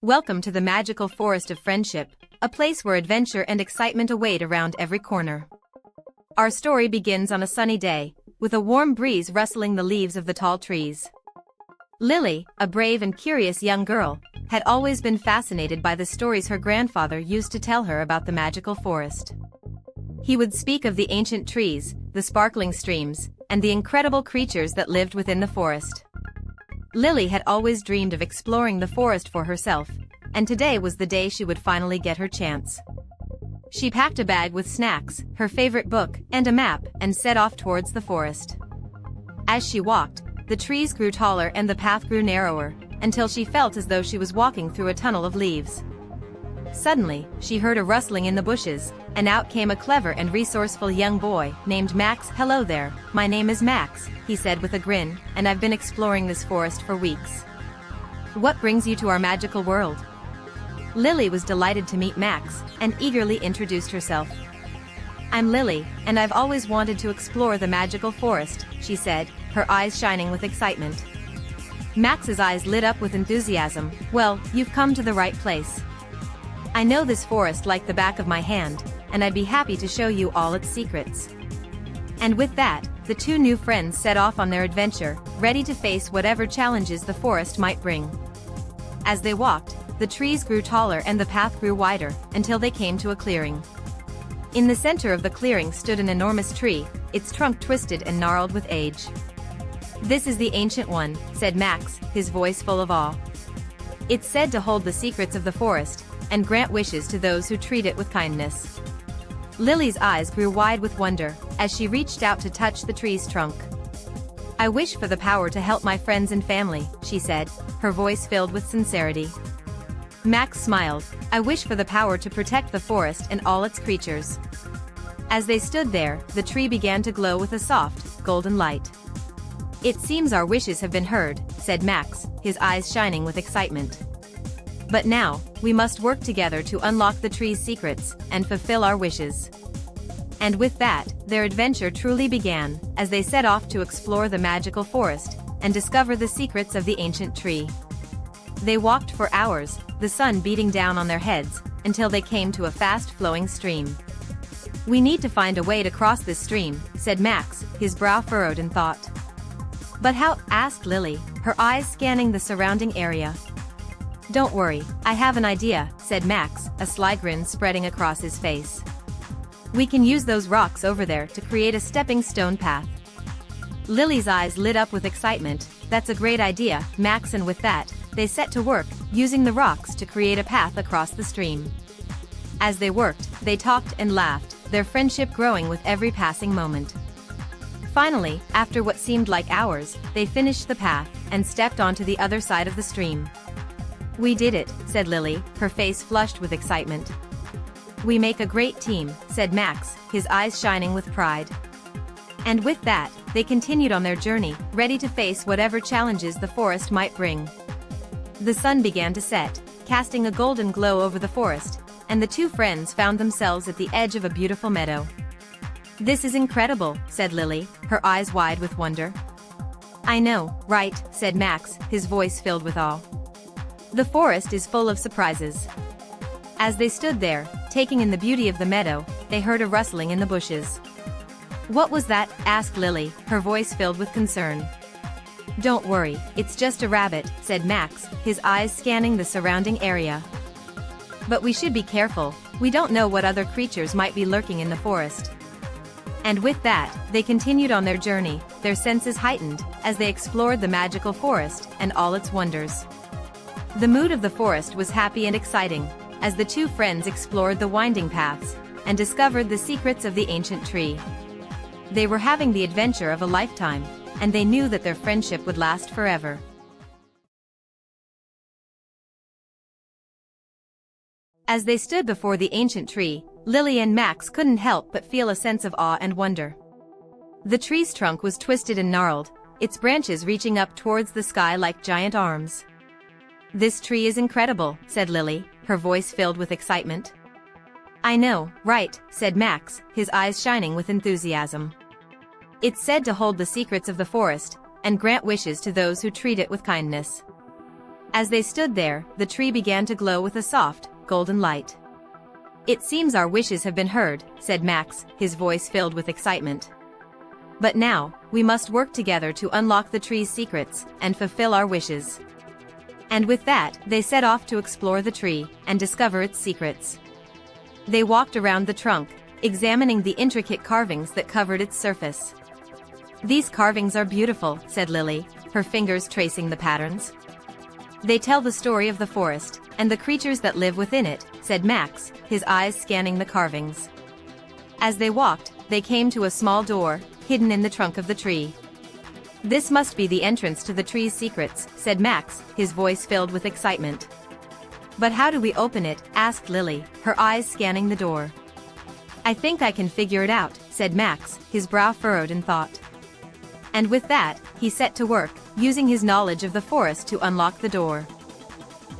Welcome to the magical forest of friendship, a place where adventure and excitement await around every corner. Our story begins on a sunny day, with a warm breeze rustling the leaves of the tall trees. Lily, a brave and curious young girl, had always been fascinated by the stories her grandfather used to tell her about the magical forest. He would speak of the ancient trees, the sparkling streams, and the incredible creatures that lived within the forest. Lily had always dreamed of exploring the forest for herself, and today was the day she would finally get her chance. She packed a bag with snacks, her favorite book, and a map, and set off towards the forest. As she walked, the trees grew taller and the path grew narrower, until she felt as though she was walking through a tunnel of leaves. Suddenly, she heard a rustling in the bushes, and out came a clever and resourceful young boy named Max. "Hello there, my name is Max," he said with a grin, "and I've been exploring this forest for weeks. What brings you to our magical world?" Lily was delighted to meet Max, and eagerly introduced herself. "I'm Lily, and I've always wanted to explore the magical forest," she said, her eyes shining with excitement. Max's eyes lit up with enthusiasm. "Well, you've come to the right place. I know this forest like the back of my hand, and I'd be happy to show you all its secrets." And with that, the two new friends set off on their adventure, ready to face whatever challenges the forest might bring. As they walked, the trees grew taller and the path grew wider, until they came to a clearing. In the center of the clearing stood an enormous tree, its trunk twisted and gnarled with age. "This is the Ancient One," said Max, his voice full of awe. "It's said to hold the secrets of the forest, and grant wishes to those who treat it with kindness." Lily's eyes grew wide with wonder, as she reached out to touch the tree's trunk. "I wish for the power to help my friends and family," she said, her voice filled with sincerity. Max smiled. "I wish for the power to protect the forest and all its creatures." As they stood there, the tree began to glow with a soft, golden light. "It seems our wishes have been heard," said Max, his eyes shining with excitement. "But now, we must work together to unlock the tree's secrets, and fulfill our wishes." And with that, their adventure truly began, as they set off to explore the magical forest, and discover the secrets of the ancient tree. They walked for hours, the sun beating down on their heads, until they came to a fast-flowing stream. "We need to find a way to cross this stream," said Max, his brow furrowed in thought. "But how?" asked Lily, her eyes scanning the surrounding area. "Don't worry, I have an idea," said Max, a sly grin spreading across his face. "We can use those rocks over there to create a stepping stone path." Lily's eyes lit up with excitement. "That's a great idea, Max," and with that, they set to work, using the rocks to create a path across the stream. As they worked, they talked and laughed, their friendship growing with every passing moment. Finally, after what seemed like hours, they finished the path, and stepped onto the other side of the stream. "We did it," said Lily, her face flushed with excitement. "We make a great team," said Max, his eyes shining with pride. And with that, they continued on their journey, ready to face whatever challenges the forest might bring. The sun began to set, casting a golden glow over the forest, and the two friends found themselves at the edge of a beautiful meadow. "This is incredible," said Lily, her eyes wide with wonder. "I know, right?" said Max, his voice filled with awe. "The forest is full of surprises." As they stood there, taking in the beauty of the meadow, they heard a rustling in the bushes. "What was that?" asked Lily, her voice filled with concern. "Don't worry, it's just a rabbit," said Max, his eyes scanning the surrounding area. "But we should be careful, we don't know what other creatures might be lurking in the forest." And with that, they continued on their journey, their senses heightened, as they explored the magical forest, and all its wonders. The mood of the forest was happy and exciting, as the two friends explored the winding paths, and discovered the secrets of the ancient tree. They were having the adventure of a lifetime, and they knew that their friendship would last forever. As they stood before the ancient tree, Lily and Max couldn't help but feel a sense of awe and wonder. The tree's trunk was twisted and gnarled, its branches reaching up towards the sky like giant arms. "This tree is incredible," said Lily, her voice filled with excitement. "I know, right?" said Max, his eyes shining with enthusiasm. "It's said to hold the secrets of the forest, and grant wishes to those who treat it with kindness." As they stood there, the tree began to glow with a soft, golden light. "It seems our wishes have been heard," said Max, his voice filled with excitement. "But now, we must work together to unlock the tree's secrets and fulfill our wishes." And with that, they set off to explore the tree and discover its secrets. They walked around the trunk, examining the intricate carvings that covered its surface. "These carvings are beautiful," said Lily, her fingers tracing the patterns. "They tell the story of the forest and the creatures that live within it," said Max, his eyes scanning the carvings. As they walked, they came to a small door, hidden in the trunk of the tree. "This must be the entrance to the tree's secrets," said Max, his voice filled with excitement. "But how do we open it?" asked Lily, her eyes scanning the door. "I think I can figure it out," said Max, his brow furrowed in thought. And with that, he set to work, using his knowledge of the forest to unlock the door.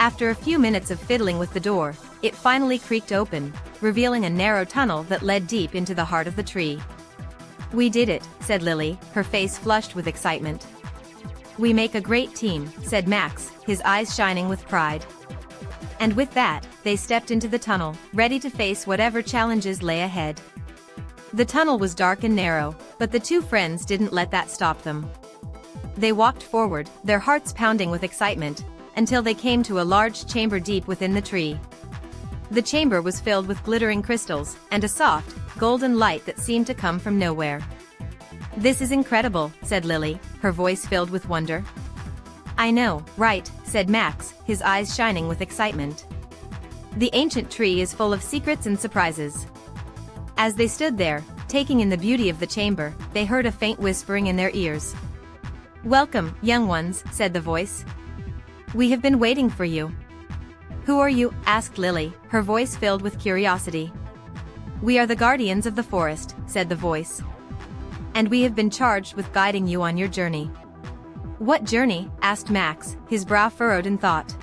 After a few minutes of fiddling with the door, it finally creaked open, revealing a narrow tunnel that led deep into the heart of the tree. "We did it," said Lily, her face flushed with excitement. "We make a great team," said Max, his eyes shining with pride. And with that, they stepped into the tunnel, ready to face whatever challenges lay ahead. The tunnel was dark and narrow, but the two friends didn't let that stop them. They walked forward, their hearts pounding with excitement, until they came to a large chamber deep within the tree. The chamber was filled with glittering crystals and a soft, golden light that seemed to come from nowhere. "This is incredible," said Lily, her voice filled with wonder. "I know, right?" said Max, his eyes shining with excitement. "The ancient tree is full of secrets and surprises." As they stood there, taking in the beauty of the chamber, they heard a faint whispering in their ears. "Welcome, young ones," said the voice. "We have been waiting for you." "Who are you?" asked Lily, her voice filled with curiosity. "We are the guardians of the forest," said the voice. "And we have been charged with guiding you on your journey." "What journey?" asked Max, his brow furrowed in thought.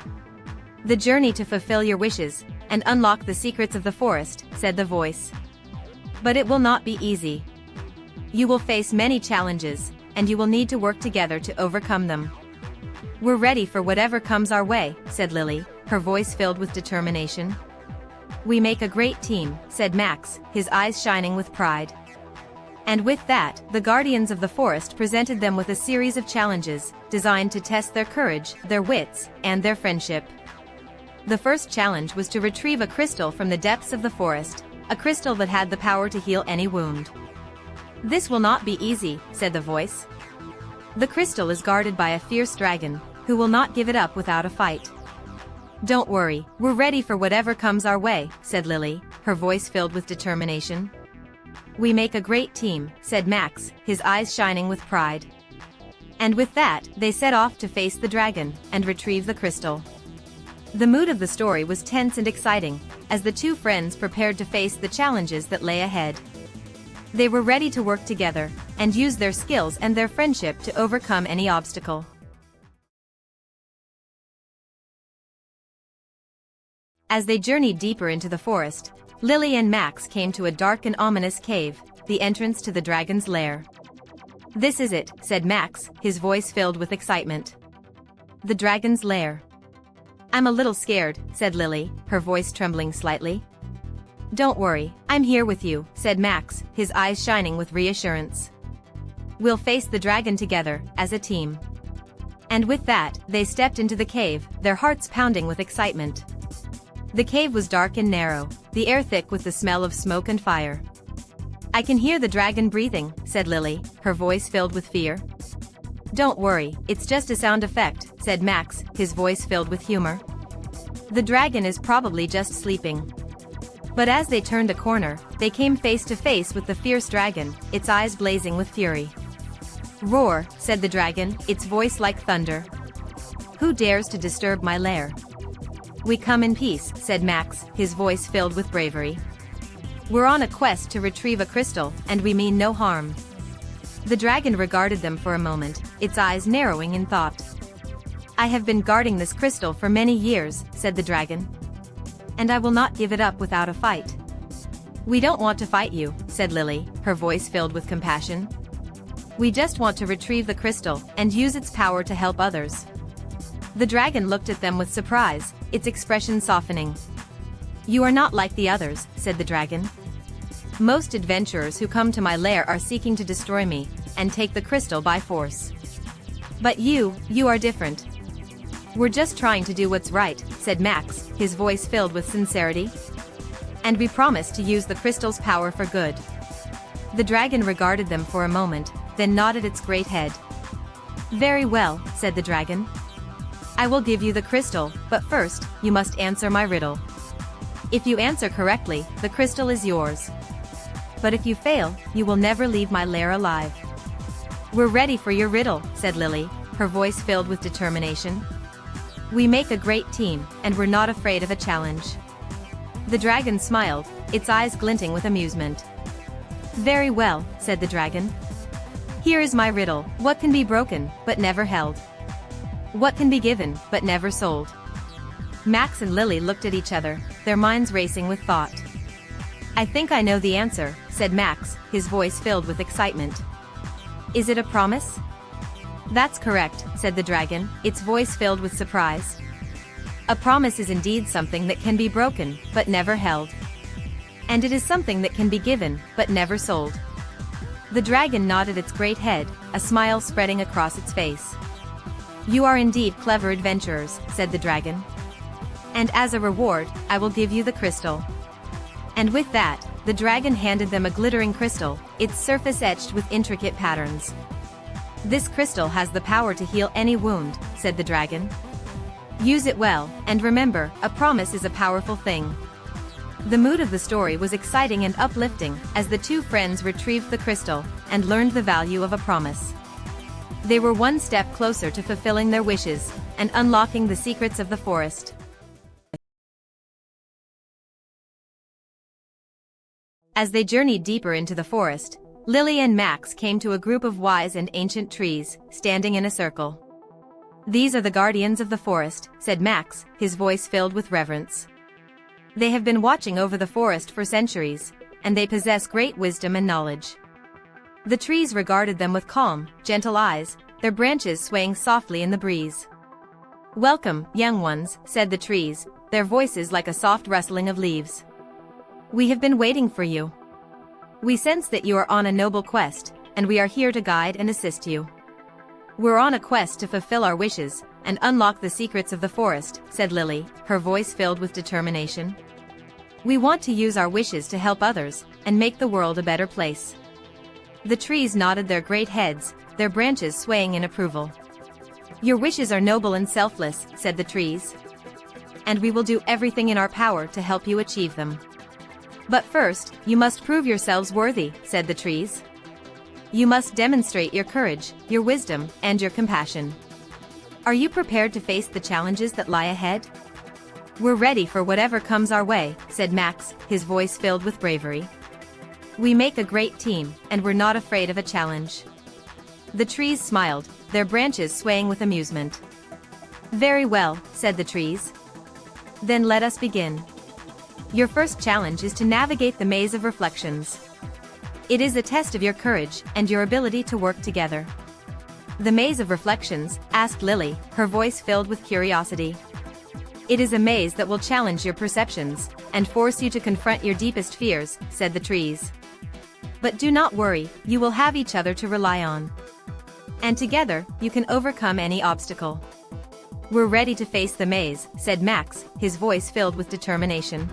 "The journey to fulfill your wishes and unlock the secrets of the forest," said the voice. "But it will not be easy. You will face many challenges, and you will need to work together to overcome them." "We're ready for whatever comes our way," said Lily, her voice filled with determination. "We make a great team," said Max, his eyes shining with pride. And with that, the guardians of the forest presented them with a series of challenges, designed to test their courage, their wits, and their friendship. The first challenge was to retrieve a crystal from the depths of the forest, a crystal that had the power to heal any wound. "This will not be easy," said the voice. "The crystal is guarded by a fierce dragon, who will not give it up without a fight." "Don't worry, we're ready for whatever comes our way," said Lily, her voice filled with determination. "We make a great team," said Max, his eyes shining with pride. And with that, they set off to face the dragon and retrieve the crystal. The mood of the story was tense and exciting, as the two friends prepared to face the challenges that lay ahead. They were ready to work together and use their skills and their friendship to overcome any obstacle. As they journeyed deeper into the forest, Lily and Max came to a dark and ominous cave, the entrance to the dragon's lair. "This is it," said Max, his voice filled with excitement. "The dragon's lair." "I'm a little scared," said Lily, her voice trembling slightly. "Don't worry, I'm here with you," said Max, his eyes shining with reassurance. "We'll face the dragon together, as a team." And with that, they stepped into the cave, their hearts pounding with excitement. The cave was dark and narrow, the air thick with the smell of smoke and fire. "I can hear the dragon breathing," said Lily, her voice filled with fear. "Don't worry, it's just a sound effect," said Max, his voice filled with humor. "The dragon is probably just sleeping." But as they turned a corner, they came face to face with the fierce dragon, its eyes blazing with fury. "Roar," said the dragon, its voice like thunder. "Who dares to disturb my lair?" "We come in peace," said Max, his voice filled with bravery. "We're on a quest to retrieve a crystal, and we mean no harm." The dragon regarded them for a moment, its eyes narrowing in thought. "I have been guarding this crystal for many years," said the dragon. "And I will not give it up without a fight." "We don't want to fight you," said Lily, her voice filled with compassion. "We just want to retrieve the crystal and use its power to help others." The dragon looked at them with surprise, its expression softening. "You are not like the others," said the dragon. "Most adventurers who come to my lair are seeking to destroy me and take the crystal by force. But you are different." "We're just trying to do what's right," said Max, his voice filled with sincerity. "And we promise to use the crystal's power for good." The dragon regarded them for a moment, then nodded its great head. "Very well," said the dragon. "I will give you the crystal, but first, you must answer my riddle. If you answer correctly, the crystal is yours. But if you fail, you will never leave my lair alive." "We're ready for your riddle," said Lily, her voice filled with determination. "We make a great team, and we're not afraid of a challenge." The dragon smiled, its eyes glinting with amusement. "Very well," said the dragon. "Here is my riddle. What can be broken, but never held? What can be given, but never sold?" Max and Lily looked at each other, their minds racing with thought. "I think I know the answer," said Max, his voice filled with excitement. "Is it a promise?" "That's correct," said the dragon, its voice filled with surprise. "A promise is indeed something that can be broken, but never held. And it is something that can be given, but never sold." The dragon nodded its great head, a smile spreading across its face. "You are indeed clever adventurers," said the dragon. "And as a reward, I will give you the crystal." And with that, the dragon handed them a glittering crystal, its surface etched with intricate patterns. "This crystal has the power to heal any wound," said the dragon. "Use it well, and remember, a promise is a powerful thing." The mood of the story was exciting and uplifting, as the two friends retrieved the crystal and learned the value of a promise. They were one step closer to fulfilling their wishes and unlocking the secrets of the forest. As they journeyed deeper into the forest, Lily and Max came to a group of wise and ancient trees, standing in a circle. "These are the guardians of the forest," said Max, his voice filled with reverence. "They have been watching over the forest for centuries, and they possess great wisdom and knowledge." The trees regarded them with calm, gentle eyes, their branches swaying softly in the breeze. "Welcome, young ones," said the trees, their voices like a soft rustling of leaves. "We have been waiting for you. We sense that you are on a noble quest, and we are here to guide and assist you." "We're on a quest to fulfill our wishes and unlock the secrets of the forest," said Lily, her voice filled with determination. "We want to use our wishes to help others and make the world a better place." The trees nodded their great heads, their branches swaying in approval. "Your wishes are noble and selfless," said the trees. "And we will do everything in our power to help you achieve them. But first, you must prove yourselves worthy," said the trees. "You must demonstrate your courage, your wisdom, and your compassion. Are you prepared to face the challenges that lie ahead?" "We're ready for whatever comes our way," said Max, his voice filled with bravery. "We make a great team, and we're not afraid of a challenge." The trees smiled, their branches swaying with amusement. "Very well," said the trees. "Then let us begin. Your first challenge is to navigate the maze of reflections. It is a test of your courage and your ability to work together." "The maze of reflections?" asked Lily, her voice filled with curiosity. "It is a maze that will challenge your perceptions and force you to confront your deepest fears," said the trees. "But do not worry, you will have each other to rely on. And together, you can overcome any obstacle." "We're ready to face the maze," said Max, his voice filled with determination.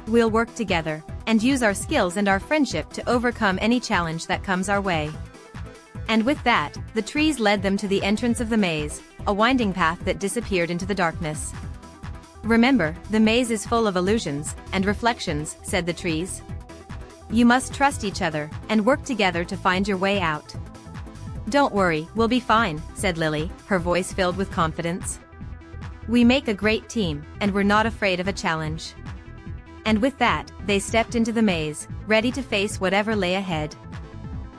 "We'll work together and use our skills and our friendship to overcome any challenge that comes our way." And with that, the trees led them to the entrance of the maze, a winding path that disappeared into the darkness. "Remember, the maze is full of illusions and reflections," said the trees. "You must trust each other and work together to find your way out." "Don't worry, we'll be fine," said Lily, her voice filled with confidence. "We make a great team, and we're not afraid of a challenge." And with that, they stepped into the maze, ready to face whatever lay ahead.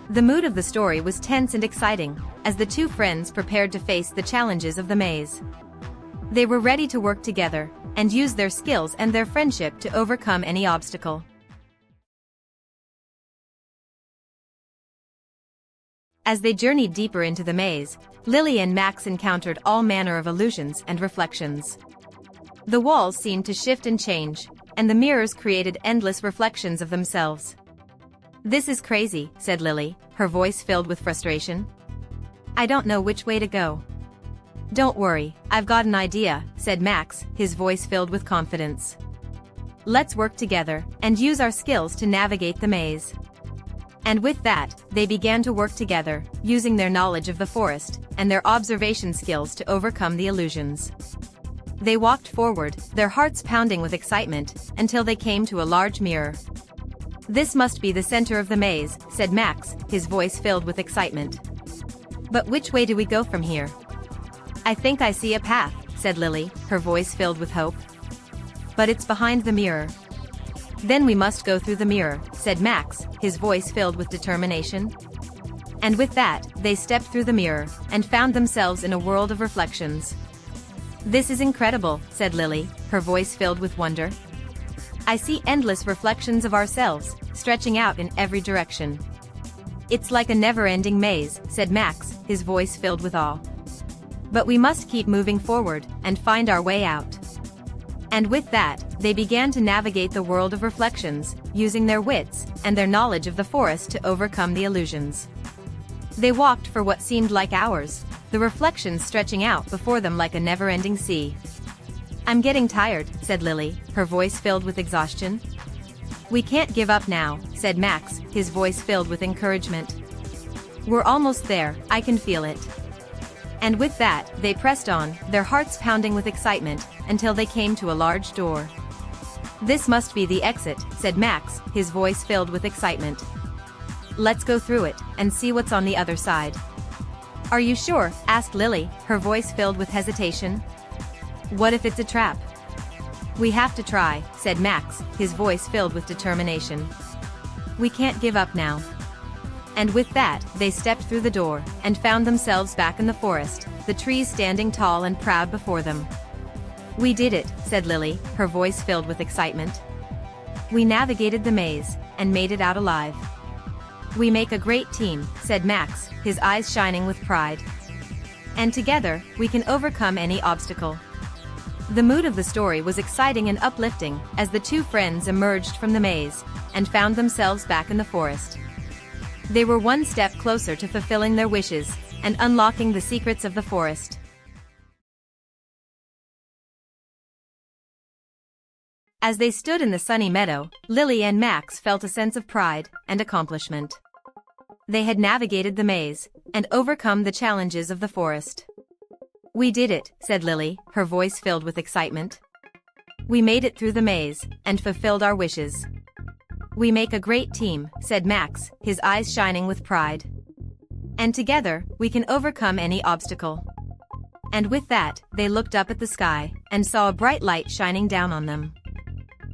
The mood of the story was tense and exciting, as the two friends prepared to face the challenges of the maze. They were ready to work together and use their skills and their friendship to overcome any obstacle. As they journeyed deeper into the maze, Lily and Max encountered all manner of illusions and reflections. The walls seemed to shift and change, and the mirrors created endless reflections of themselves. "This is crazy," said Lily, her voice filled with frustration. "I don't know which way to go." "Don't worry, I've got an idea," said Max, his voice filled with confidence. "Let's work together and use our skills to navigate the maze." And with that, they began to work together, using their knowledge of the forest and their observation skills to overcome the illusions. They walked forward, their hearts pounding with excitement, until they came to a large mirror. "This must be the center of the maze," said Max, his voice filled with excitement. "But which way do we go from here?" "I think I see a path," said Lily, her voice filled with hope. "But it's behind the mirror." "Then we must go through the mirror," said Max, his voice filled with determination. And with that, they stepped through the mirror and found themselves in a world of reflections. "This is incredible," said Lily, her voice filled with wonder. "I see endless reflections of ourselves, stretching out in every direction." "It's like a never-ending maze," said Max, his voice filled with awe. "But we must keep moving forward and find our way out." And with that, they began to navigate the world of reflections, using their wits and their knowledge of the forest to overcome the illusions. They walked for what seemed like hours, the reflections stretching out before them like a never-ending sea. "I'm getting tired," said Lily, her voice filled with exhaustion. "We can't give up now," said Max, his voice filled with encouragement. "We're almost there, I can feel it." And with that, they pressed on, their hearts pounding with excitement, until they came to a large door. "This must be the exit," said Max, his voice filled with excitement. "Let's go through it and see what's on the other side." "Are you sure?" asked Lily, her voice filled with hesitation. "What if it's a trap?" "We have to try," said Max, his voice filled with determination. "We can't give up now." And with that, they stepped through the door and found themselves back in the forest, the trees standing tall and proud before them. "We did it," said Lily, her voice filled with excitement. "We navigated the maze and made it out alive." "We make a great team," said Max, his eyes shining with pride. "And together, we can overcome any obstacle." The mood of the story was exciting and uplifting as the two friends emerged from the maze and found themselves back in the forest. They were one step closer to fulfilling their wishes and unlocking the secrets of the forest. As they stood in the sunny meadow, Lily and Max felt a sense of pride and accomplishment. They had navigated the maze and overcome the challenges of the forest. "We did it," said Lily, her voice filled with excitement. "We made it through the maze and fulfilled our wishes." "We make a great team," said Max, his eyes shining with pride. "And together, we can overcome any obstacle." And with that, they looked up at the sky and saw a bright light shining down on them.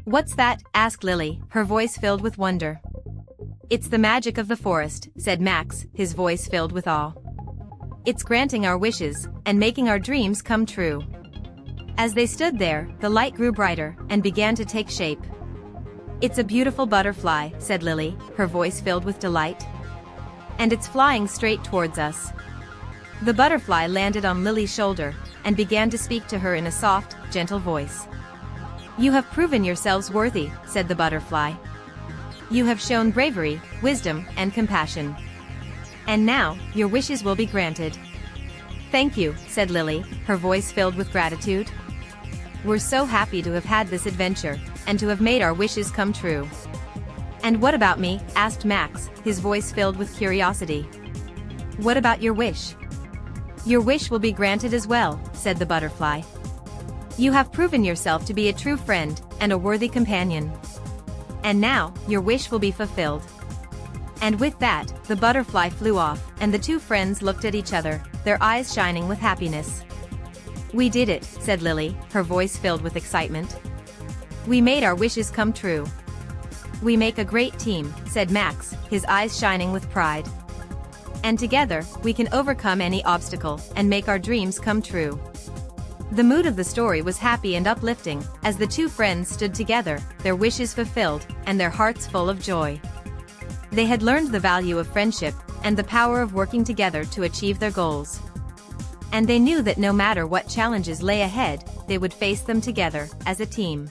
"What's that?" asked Lily, her voice filled with wonder. "It's the magic of the forest," said Max, his voice filled with awe. "It's granting our wishes and making our dreams come true." As they stood there, the light grew brighter and began to take shape. "It's a beautiful butterfly," said Lily, her voice filled with delight. "And it's flying straight towards us." The butterfly landed on Lily's shoulder and began to speak to her in a soft, gentle voice. "You have proven yourselves worthy," said the butterfly. "You have shown bravery, wisdom, and compassion. And now, your wishes will be granted." "Thank you," said Lily, her voice filled with gratitude. "We're so happy to have had this adventure and to have made our wishes come true." "And what about me?" asked Max, his voice filled with curiosity. "What about your wish?" "Your wish will be granted as well," said the butterfly. "You have proven yourself to be a true friend and a worthy companion. And now, your wish will be fulfilled." And with that, the butterfly flew off, and the two friends looked at each other, their eyes shining with happiness. "We did it," said Lily, her voice filled with excitement. "We made our wishes come true." "We make a great team," said Max, his eyes shining with pride. "And together, we can overcome any obstacle and make our dreams come true." The mood of the story was happy and uplifting as the two friends stood together, their wishes fulfilled, and their hearts full of joy. They had learned the value of friendship and the power of working together to achieve their goals. And they knew that no matter what challenges lay ahead, they would face them together, as a team.